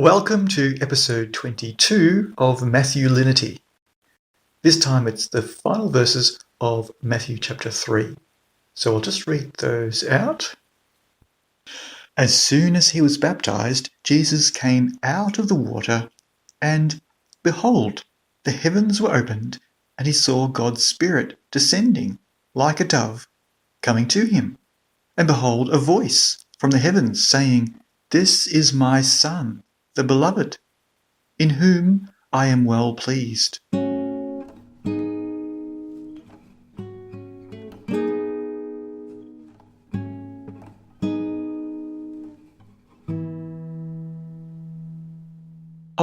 Welcome to episode 22 of Matthew Linity. This time it's the final verses of Matthew chapter 3. So I'll just read those out. As soon as he was baptized, Jesus came out of the water, and behold, the heavens were opened, and he saw God's Spirit descending like a dove, coming to him. And behold, a voice from the heavens saying, "This is my Son, the Beloved, in whom I am well pleased." I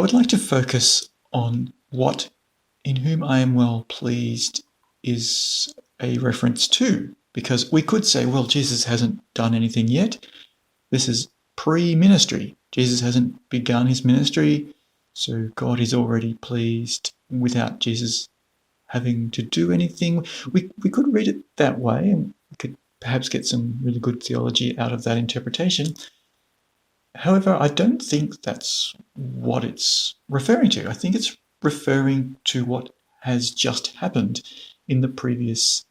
would like to focus on what "in whom I am well pleased" is a reference to, because we could say, well, Jesus hasn't done anything yet. This is pre-ministry. Jesus hasn't begun his ministry, so God is already pleased without Jesus having to do anything. We could read it that way, and we could perhaps get some really good theology out of that interpretation. However, I don't think that's what it's referring to. I think it's referring to what has just happened in the previous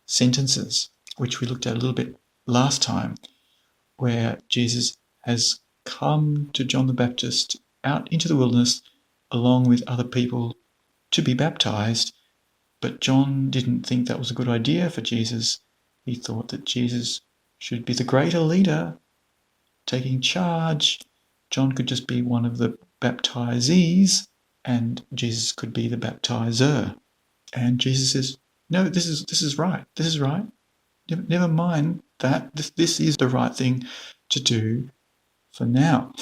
sentences, which we looked at a little bit last time, where Jesus has come to John the Baptist out into the wilderness along with other people to be baptized, but John didn't think that was a good idea for Jesus. He thought that Jesus should be the greater leader, taking charge. John could just be one of the baptizees, and Jesus could be the baptizer. And Jesus says, "No, this is right. This is right. Never mind that. This is the right thing to do for now."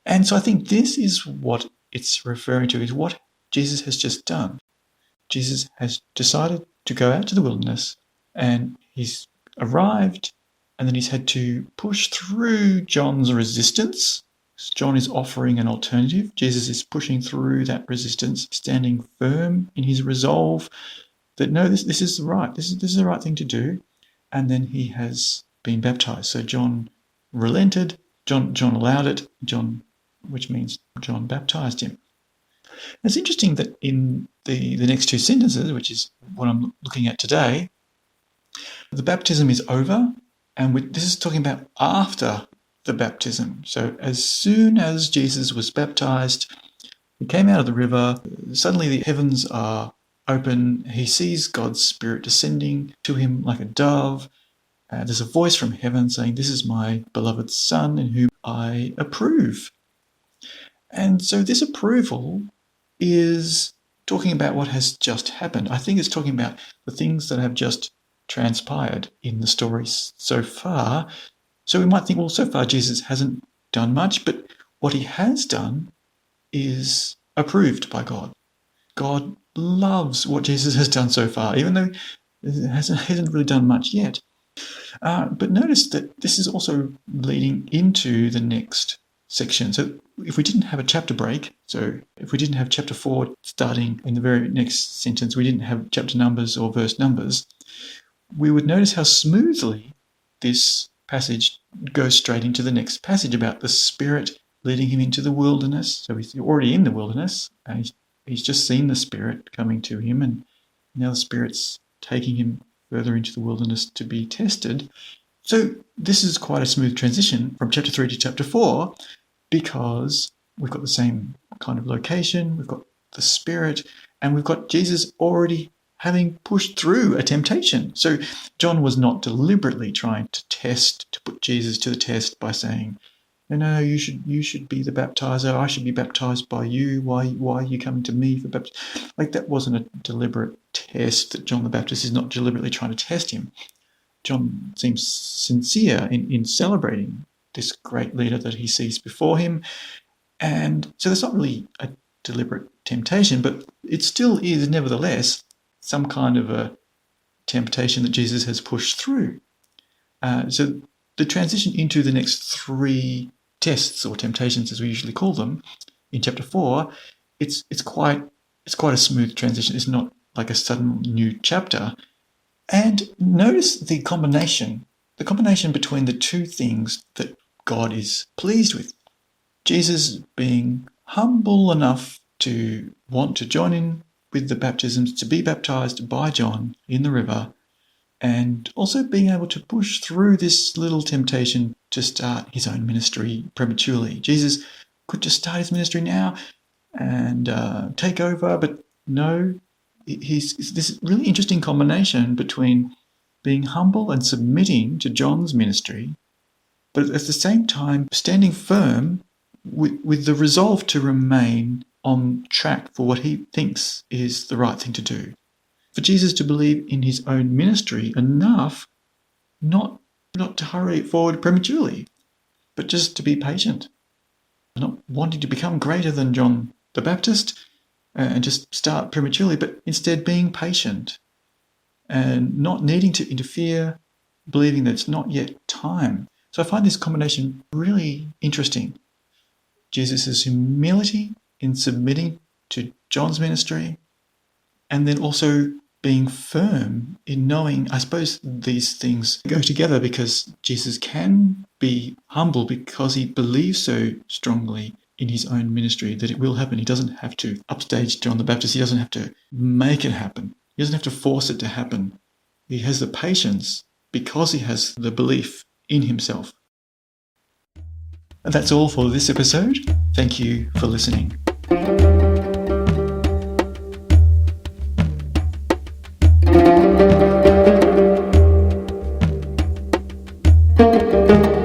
And so I think this is what it's referring to, is what Jesus has just done. Jesus has decided to go out to the wilderness, and he's arrived, and then he's had to push through John's resistance. John is offering an alternative. Jesus is pushing through that resistance, standing firm in his resolve that no, this is right. This is the right thing to do. And then he has been baptized. So John relented. John allowed it. Which means John baptized him. It's interesting that in the next two sentences, which is what I'm looking at today, the baptism is over, and this is talking about after the baptism. So as soon as Jesus was baptized, he came out of the river, suddenly the heavens are open, he sees God's Spirit descending to him like a dove. There's a voice from heaven saying, "This is my beloved Son in whom I approve." And so this approval is talking about what has just happened. I think it's talking about the things that have just transpired in the story so far. So we might think, well, so far Jesus hasn't done much, but what he has done is approved by God. God loves what Jesus has done so far, even though he hasn't really done much yet. But notice that this is also leading into the next section. So if we didn't have a chapter break, so if we didn't have chapter 4 starting in the very next sentence, we didn't have chapter numbers or verse numbers, we would notice how smoothly this passage goes straight into the next passage about the Spirit leading him into the wilderness. So he's already in the wilderness, and he's just seen the Spirit coming to him, and now the Spirit's taking him further into the wilderness to be tested. So this is quite a smooth transition from chapter 3 to chapter 4, because we've got the same kind of location, we've got the Spirit, and we've got Jesus already having pushed through a temptation. So John was not deliberately trying to put Jesus to the test by saying, no, you should be the baptizer, I should be baptized by you, why are you coming to me for baptism? Like, that wasn't a deliberate test. That John the Baptist is not deliberately trying to test him. John seems sincere in celebrating this great leader that he sees before him. And so there's not really a deliberate temptation, but it still is nevertheless some kind of a temptation that Jesus has pushed through. So the transition into the next three tests, or temptations as we usually call them, in chapter 4, it's quite a smooth transition. It's not like a sudden new chapter. And notice the combination between the two things that God is pleased with. Jesus being humble enough to want to join in with the baptisms, to be baptized by John in the river, and also being able to push through this little temptation to start his own ministry prematurely. Jesus could just start his ministry now and take over, but no, he's this really interesting combination between being humble and submitting to John's ministry, but at the same time standing firm with the resolve to remain on track for what he thinks is the right thing to do. For Jesus to believe in his own ministry enough not to hurry it forward prematurely, but just to be patient, not wanting to become greater than John the Baptist and just start prematurely, but instead being patient and not needing to interfere, believing that it's not yet time. So I find this combination really interesting. Jesus' humility in submitting to John's ministry, and then also being firm in knowing, I suppose these things go together, because Jesus can be humble because he believes so strongly in his own ministry that it will happen. He doesn't have to upstage John the Baptist. He doesn't have to make it happen. He doesn't have to force it to happen. He has the patience because he has the belief in himself. And that's all for this episode. Thank you for listening. Thank you.